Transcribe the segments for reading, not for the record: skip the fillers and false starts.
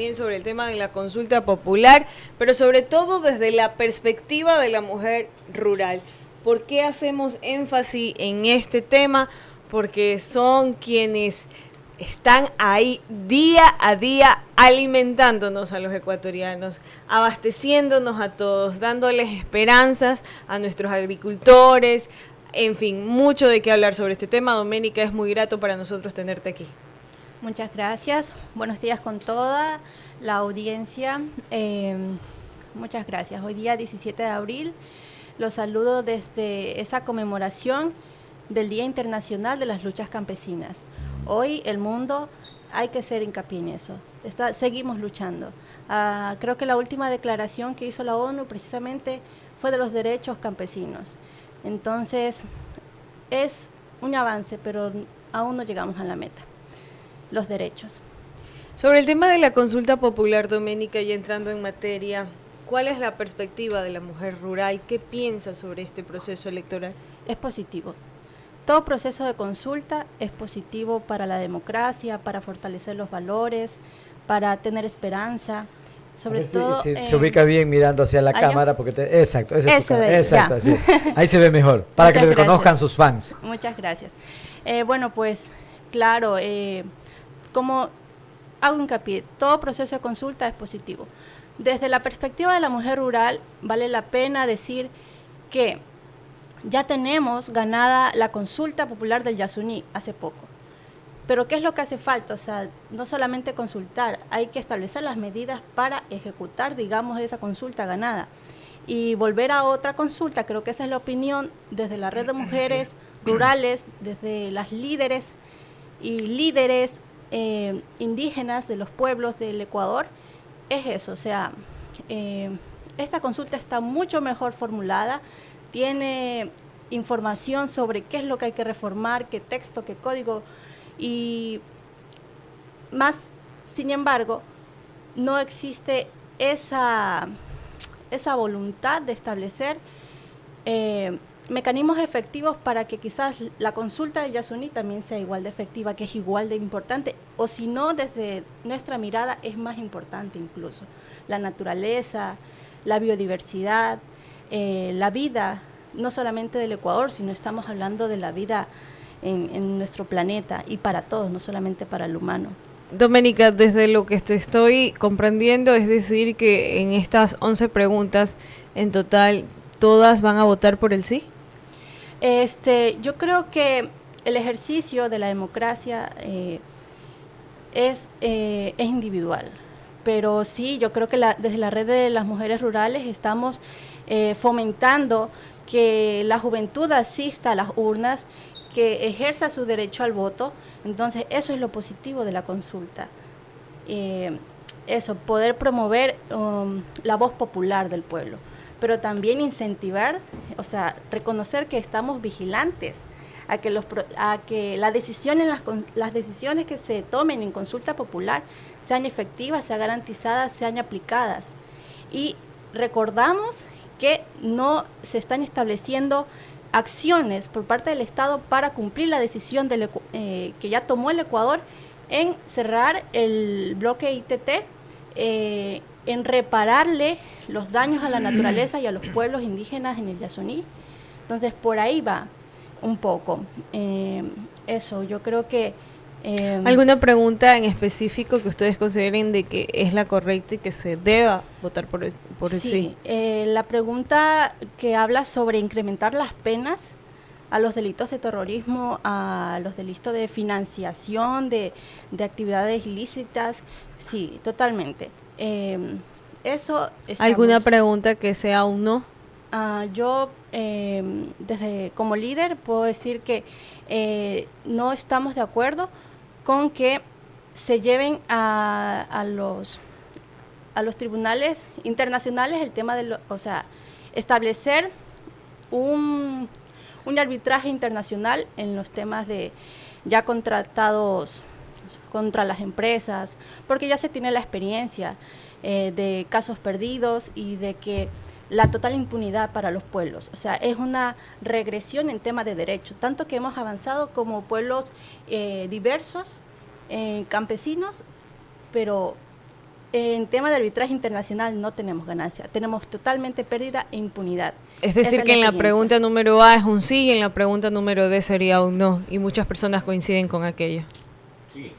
también sobre el tema de la consulta popular, pero sobre todo desde la perspectiva de la mujer rural. ¿Por qué hacemos énfasis en este tema? Porque son quienes están ahí día a día alimentándonos a los ecuatorianos, abasteciéndonos a todos, dándoles esperanzas a nuestros agricultores, en fin, mucho de qué hablar sobre este tema. Doménica, es muy grato para nosotros tenerte aquí. Muchas gracias, buenos días con toda la audiencia, muchas gracias. Hoy día 17 de abril los saludo desde esa conmemoración del Día Internacional de las Luchas Campesinas. Hoy el mundo, hay que hacer hincapié en eso, seguimos luchando. Creo que la última declaración que hizo la ONU precisamente fue de los derechos campesinos. Entonces, es un avance, pero aún no llegamos a la meta, los derechos. Sobre el tema de la consulta popular, Doménica, ya entrando en materia, ¿cuál es la perspectiva de la mujer rural? ¿Qué piensa sobre este proceso electoral? Es positivo. Todo proceso de consulta es positivo para la democracia, para fortalecer los valores, para tener esperanza. Sobre todo se ubica bien mirando hacia la cámara porque exacto, exacto, sí. Ahí se ve mejor para que le reconozcan sus fans. Muchas gracias. Bueno, pues claro, como hago hincapié, todo proceso de consulta es positivo. Desde la perspectiva de la mujer rural, vale la pena decir que ya tenemos ganada la consulta popular del Yasuní hace poco. Pero ¿qué es lo que hace falta? O sea, no solamente consultar, hay que establecer las medidas para ejecutar, digamos, esa consulta ganada. Y volver a otra consulta, creo que esa es la opinión desde la red de mujeres rurales, desde las líderes y líderes indígenas de los pueblos del Ecuador, es eso. O sea, esta consulta está mucho mejor formulada, tiene información sobre qué es lo que hay que reformar, qué texto, qué código, y más, sin embargo, no existe esa voluntad de establecer mecanismos efectivos para que quizás la consulta del Yasuní también sea igual de efectiva, que es igual de importante, o si no, desde nuestra mirada es más importante incluso. La naturaleza, la biodiversidad, la vida, no solamente del Ecuador, sino estamos hablando de la vida en nuestro planeta y para todos, no solamente para el humano. Doménica, desde lo que te estoy comprendiendo, es decir que en estas 11 preguntas, en total, ¿todas van a votar por el sí? Yo creo que el ejercicio de la democracia es individual, pero sí, yo creo que desde la red de las mujeres rurales estamos fomentando que la juventud asista a las urnas, que ejerza su derecho al voto. Entonces eso es lo positivo de la consulta, eso, poder promover la voz popular del pueblo, pero también incentivar, o sea, reconocer que estamos vigilantes a que las decisiones que se tomen en consulta popular sean efectivas, sean garantizadas, sean aplicadas. Y recordamos que no se están estableciendo acciones por parte del Estado para cumplir la decisión que ya tomó el Ecuador en cerrar el bloque ITT, en repararle los daños a la naturaleza y a los pueblos indígenas en el Yasuní. Entonces, por ahí va un poco. Eso, yo creo que... ¿Alguna pregunta en específico que ustedes consideren de que es la correcta y que se deba votar por el sí? La pregunta que habla sobre incrementar las penas a los delitos de terrorismo, a los delitos de financiación de actividades ilícitas, sí, totalmente. Eso ¿Alguna pregunta que sea un no? Yo, como líder, puedo decir que no estamos de acuerdo con que se lleven a los tribunales internacionales el tema de establecer un arbitraje internacional en los temas de ya contratados contra las empresas, porque ya se tiene la experiencia de casos perdidos y de que la total impunidad para los pueblos. O sea, es una regresión en tema de derechos, tanto que hemos avanzado como pueblos diversos, campesinos, pero en tema de arbitraje internacional no tenemos ganancia, tenemos totalmente pérdida e impunidad. Es decir, que en la pregunta número A es un sí y en la pregunta número D sería un no, y muchas personas coinciden con aquello. Sí,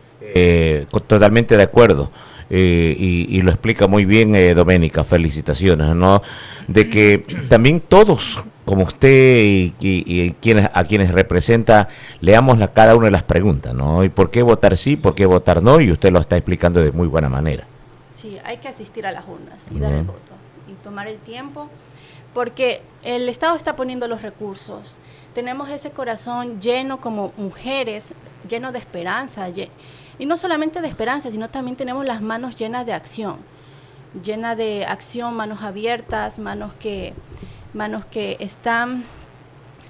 totalmente de acuerdo. Y lo explica muy bien Doménica, felicitaciones, ¿no? De que también todos, como usted y a quienes representa, leamos cada una de las preguntas, ¿no? Y por qué votar sí, por qué votar no, y usted lo está explicando de muy buena manera. Sí, hay que asistir a las urnas y dar el voto y tomar el tiempo, porque el Estado está poniendo los recursos. Tenemos ese corazón lleno como mujeres, lleno de esperanza, y no solamente de esperanza, sino también tenemos las manos llenas de acción, manos abiertas, manos que están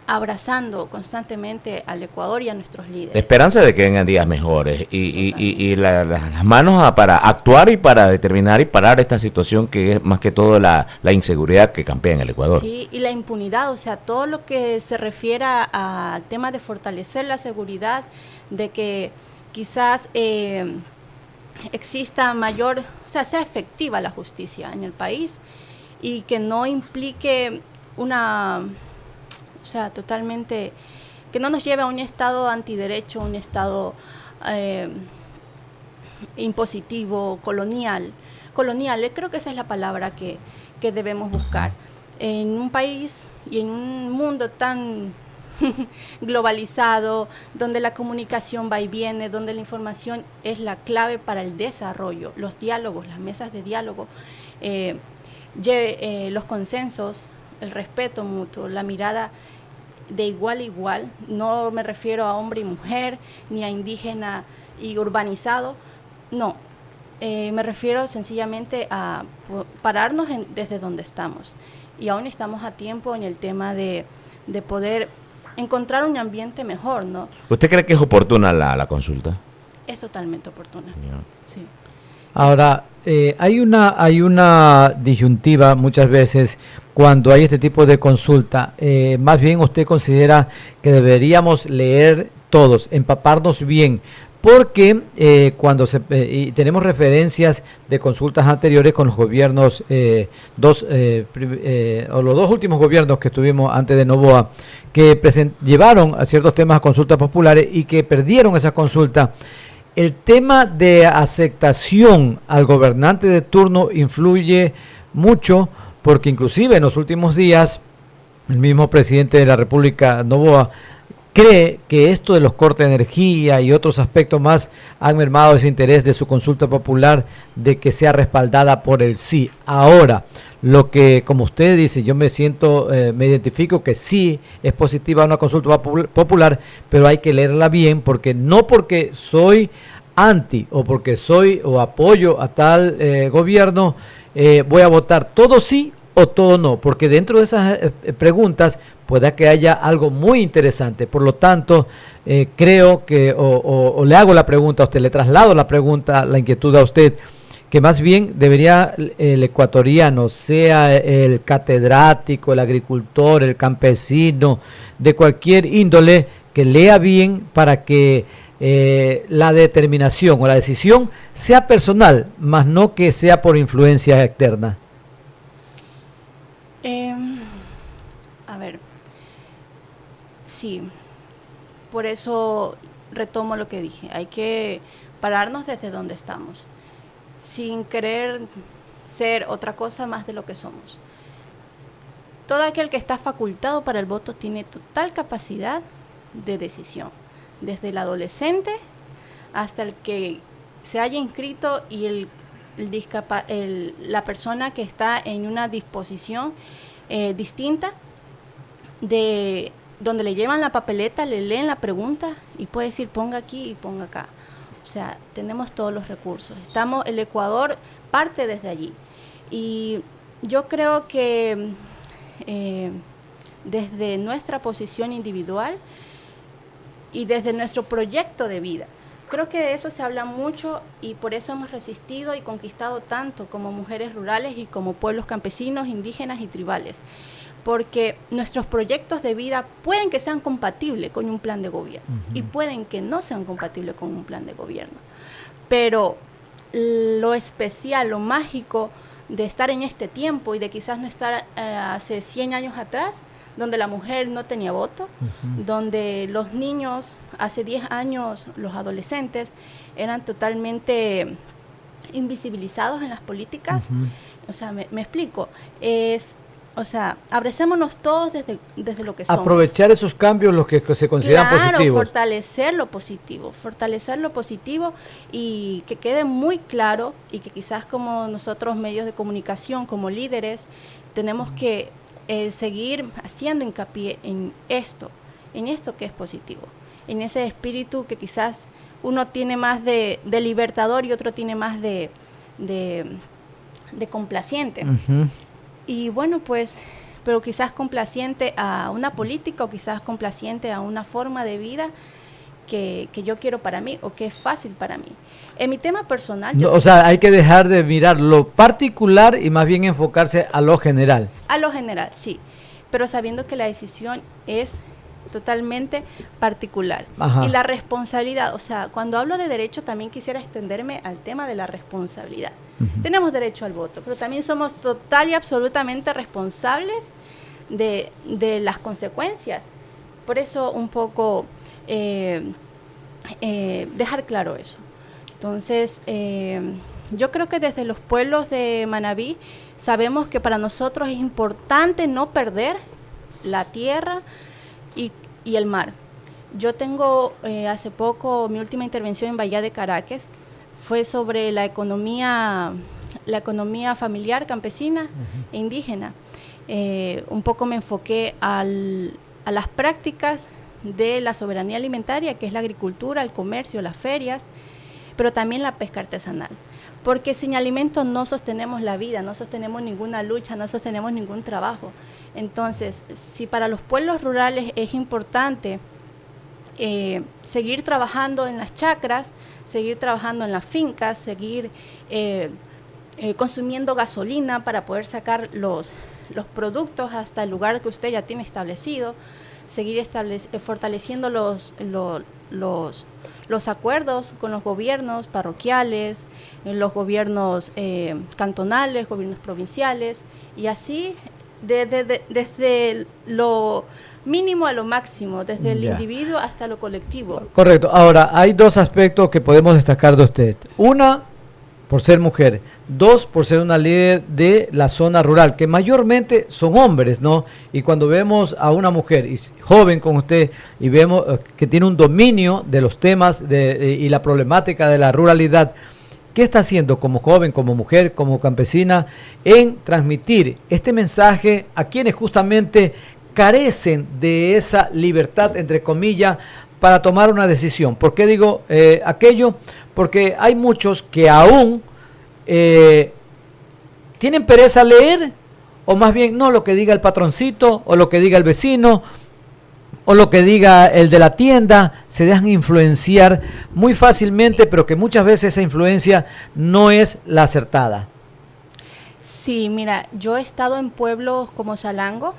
abrazando constantemente al Ecuador y a nuestros líderes. Esperanza de que vengan días mejores y las manos para actuar y para determinar y parar esta situación que es más que todo la inseguridad que campea en el Ecuador. Sí, y la impunidad, o sea, todo lo que se refiera al tema de fortalecer la seguridad, de que quizás exista mayor, o sea, sea efectiva la justicia en el país y que no implique totalmente, que no nos lleve a un estado antiderecho, un estado impositivo, colonial, creo que esa es la palabra que debemos buscar. En un país y en un mundo tan globalizado, donde la comunicación va y viene, donde la información es la clave para el desarrollo, los diálogos, las mesas de diálogo, los consensos, el respeto mutuo, la mirada de igual a igual, no me refiero a hombre y mujer, ni a indígena y urbanizado, no, me refiero sencillamente a pararnos desde donde estamos, y aún estamos a tiempo en el tema de poder encontrar un ambiente mejor, ¿no? ¿Usted cree que es oportuna la consulta? Es totalmente oportuna, sí. Ahora, hay una disyuntiva muchas veces cuando hay este tipo de consulta. Más bien usted considera que deberíamos leer todos, empaparnos bien, porque cuando tenemos referencias de consultas anteriores con los gobiernos, los dos últimos gobiernos que estuvimos antes de Noboa, que llevaron a ciertos temas a consultas populares y que perdieron esa consulta. El tema de aceptación al gobernante de turno influye mucho, porque inclusive en los últimos días el mismo presidente de la República, Noboa, cree que esto de los cortes de energía y otros aspectos más han mermado ese interés de su consulta popular de que sea respaldada por el sí. Ahora, lo que, como usted dice, yo me identifico que sí es positiva una consulta popular, pero hay que leerla bien, porque no porque soy anti o porque o apoyo a tal gobierno, voy a votar todo sí o todo no, porque dentro de esas preguntas pueda que haya algo muy interesante. Por lo tanto, creo que, o le hago la pregunta a usted, le traslado la pregunta, la inquietud a usted, que más bien debería el ecuatoriano, sea el catedrático, el agricultor, el campesino, de cualquier índole, que lea bien para que la determinación o la decisión sea personal, más no que sea por influencia externa. A ver, sí, por eso retomo lo que dije, hay que pararnos desde donde estamos, sin querer ser otra cosa más de lo que somos. Todo aquel que está facultado para el voto tiene total capacidad de decisión, desde el adolescente hasta el que se haya inscrito y la persona que está en una disposición distinta, de donde le llevan la papeleta, le leen la pregunta y puede decir ponga aquí y ponga acá. O sea, tenemos todos los recursos. El Ecuador parte desde allí. Y yo creo que desde nuestra posición individual y desde nuestro proyecto de vida, creo que de eso se habla mucho y por eso hemos resistido y conquistado tanto como mujeres rurales y como pueblos campesinos, indígenas y tribales. Porque nuestros proyectos de vida pueden que sean compatibles con un plan de gobierno y pueden que no sean compatibles con un plan de gobierno. Pero lo especial, lo mágico de estar en este tiempo y de quizás no estar hace 100 años atrás, donde la mujer no tenía voto, donde los niños, hace 10 años, los adolescentes, eran totalmente invisibilizados en las políticas. O sea, me explico, o sea, abracémonos todos desde lo que somos. Aprovechar esos cambios, los que se consideran positivos. Fortalecer lo positivo y que quede muy claro, y que quizás como nosotros medios de comunicación, como líderes, tenemos que seguir haciendo hincapié en esto que es positivo, en ese espíritu que quizás uno tiene más de libertador y otro tiene más de complaciente. Y bueno, pues, pero quizás complaciente a una política o quizás complaciente a una forma de vida que yo quiero para mí o que es fácil para mí. En mi tema personal... No, o sea, hay que dejar de mirar lo particular y más bien enfocarse a lo general. A lo general, sí, pero sabiendo que la decisión es totalmente particular. Ajá. Y la responsabilidad, o sea, cuando hablo de derecho también quisiera extenderme al tema de la responsabilidad. Tenemos derecho al voto, pero también somos total y absolutamente responsables de las consecuencias. Por eso un poco dejar claro eso. Entonces, yo creo que desde los pueblos de Manabí sabemos que para nosotros es importante no perder la tierra y el mar. Yo tengo hace poco, mi última intervención en Bahía de Caracas fue sobre la economía familiar campesina e indígena. Un poco me enfoqué a las prácticas de la soberanía alimentaria, que es la agricultura, el comercio, las ferias, pero también la pesca artesanal. Porque sin alimentos no sostenemos la vida, no sostenemos ninguna lucha, no sostenemos ningún trabajo. Entonces, si para los pueblos rurales es importante seguir trabajando en las chacras, seguir trabajando en las fincas, seguir consumiendo gasolina para poder sacar los productos hasta el lugar que usted ya tiene establecido, seguir fortaleciendo los acuerdos con los gobiernos parroquiales, los gobiernos cantonales, gobiernos provinciales, y así desde lo mínimo a lo máximo, desde el individuo hasta lo colectivo. Correcto. Ahora, hay dos aspectos que podemos destacar de usted. Una, por ser mujer. Dos, por ser una líder de la zona rural, que mayormente son hombres, ¿no? Y cuando vemos a una mujer joven como usted y vemos que tiene un dominio de los temas y la problemática de la ruralidad, ¿qué está haciendo como joven, como mujer, como campesina en transmitir este mensaje a quienes justamente carecen de esa libertad, entre comillas, para tomar una decisión? ¿Por qué digo aquello? Porque hay muchos que aún tienen pereza a leer, o más bien no lo que diga el patroncito, o lo que diga el vecino, o lo que diga el de la tienda, se dejan influenciar muy fácilmente, pero que muchas veces esa influencia no es la acertada. Sí, mira, yo he estado en pueblos como Salango,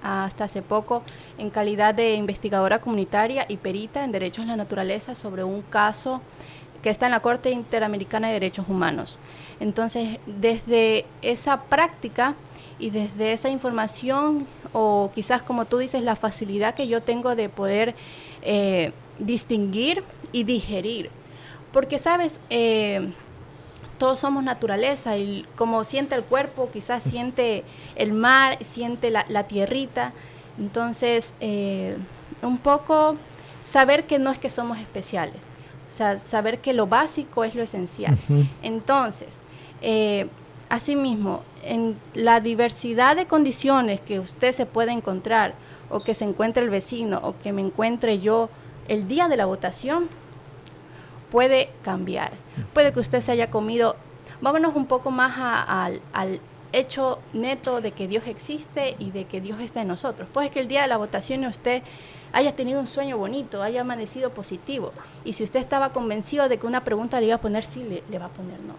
hasta hace poco, en calidad de investigadora comunitaria y perita en derechos de la naturaleza sobre un caso que está en la Corte Interamericana de Derechos Humanos. Entonces, desde esa práctica y desde esa información, o quizás como tú dices, la facilidad que yo tengo de poder distinguir y digerir, porque sabes, todos somos naturaleza y como siente el cuerpo, quizás siente el mar, siente la tierrita. Entonces, un poco saber que no es que somos especiales, o sea, saber que lo básico es lo esencial. Entonces, asimismo, en la diversidad de condiciones que usted se puede encontrar, o que se encuentre el vecino, o que me encuentre yo el día de la votación, puede cambiar. Puede que usted se haya comido, vámonos un poco más al hecho neto de que Dios existe y de que Dios está en nosotros. Puede que el día de la votación usted haya tenido un sueño bonito, haya amanecido positivo, y si usted estaba convencido de que una pregunta le iba a poner sí, le va a poner no.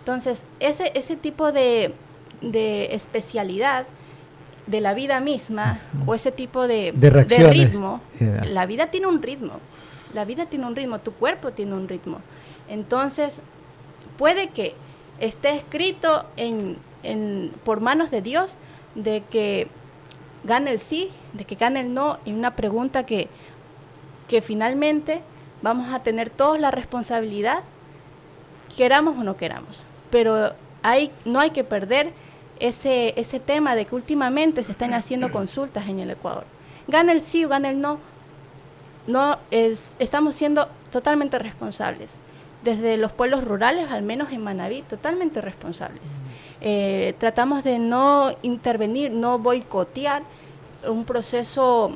Entonces, ese tipo de especialidad de la vida misma, o ese tipo de ritmo, la vida tiene un ritmo. La vida tiene un ritmo, tu cuerpo tiene un ritmo. Entonces, puede que esté escrito por manos de Dios de que gane el sí, de que gane el no, en una pregunta que finalmente vamos a tener todos la responsabilidad, queramos o no queramos. Pero no hay que perder ese tema de que últimamente se están haciendo consultas en el Ecuador. Gane el sí o gane el no, estamos siendo totalmente responsables. Desde los pueblos rurales, al menos en Manabí, totalmente responsables. Tratamos de no intervenir, no boicotear un proceso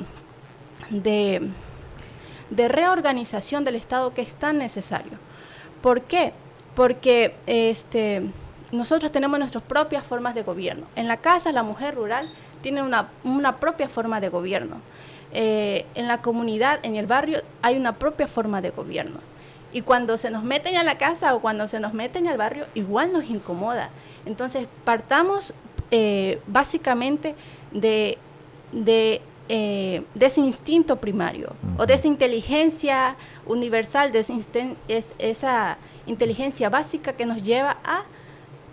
de reorganización del Estado que es tan necesario. ¿Por qué? Porque nosotros tenemos nuestras propias formas de gobierno. En la casa, la mujer rural tiene una propia forma de gobierno. En la comunidad, en el barrio, hay una propia forma de gobierno. Y cuando se nos meten a la casa o cuando se nos meten al barrio, igual nos incomoda. Entonces, partamos básicamente de ese instinto primario, o de esa inteligencia universal, de esa inteligencia básica que nos lleva a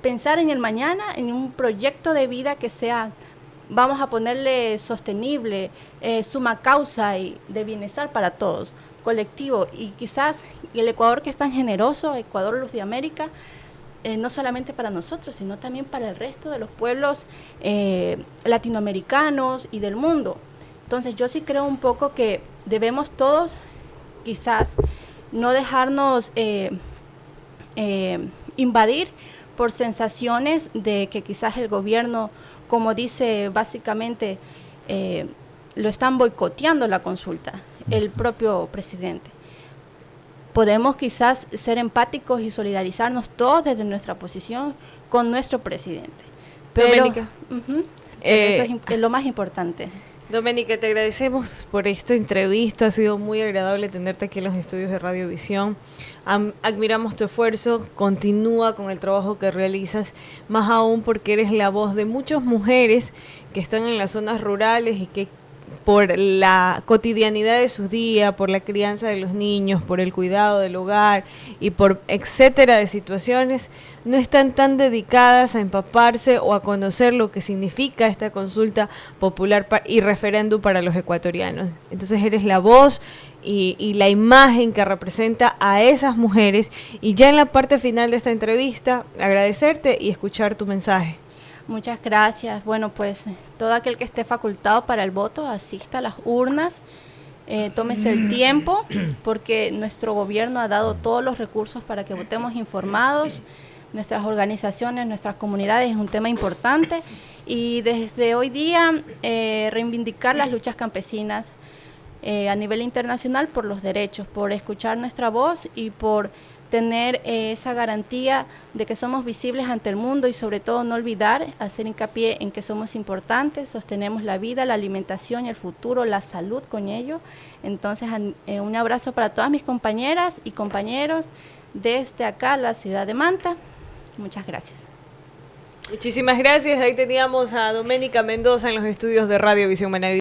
pensar en el mañana, en un proyecto de vida que sea, vamos a ponerle sostenible, suma causa y de bienestar para todos, colectivo. Y quizás el Ecuador, que es tan generoso, Ecuador, Luz de América, no solamente para nosotros, sino también para el resto de los pueblos latinoamericanos y del mundo. Entonces yo sí creo un poco que debemos todos quizás no dejarnos invadir por sensaciones de que quizás el gobierno, como dice básicamente, lo están boicoteando la consulta, el propio presidente. Podemos quizás ser empáticos y solidarizarnos todos desde nuestra posición con nuestro presidente. Pero, Doménica, eso es lo más importante. Doménica, te agradecemos por esta entrevista, ha sido muy agradable tenerte aquí en los estudios de Radiovisión. Admiramos tu esfuerzo, continúa con el trabajo que realizas, más aún porque eres la voz de muchas mujeres que están en las zonas rurales y que por la cotidianidad de sus días, por la crianza de los niños, por el cuidado del hogar y por etcétera de situaciones, no están tan dedicadas a empaparse o a conocer lo que significa esta consulta popular y referéndum para los ecuatorianos. Entonces eres la voz y la imagen que representa a esas mujeres. Y ya en la parte final de esta entrevista, agradecerte y escuchar tu mensaje. Muchas gracias. Bueno, pues todo aquel que esté facultado para el voto, asista a las urnas, tómese el tiempo, porque nuestro gobierno ha dado todos los recursos para que votemos informados. Nuestras organizaciones, nuestras comunidades es un tema importante, y desde hoy día reivindicar las luchas campesinas a nivel internacional por los derechos, por escuchar nuestra voz y por tener esa garantía de que somos visibles ante el mundo, y sobre todo no olvidar, hacer hincapié en que somos importantes, sostenemos la vida, la alimentación y el futuro, la salud con ello. Entonces un abrazo para todas mis compañeras y compañeros desde acá, la ciudad de Manta. Muchas gracias. Muchísimas gracias. Ahí teníamos a Doménica Mendoza en los estudios de Radiovisión Manabí.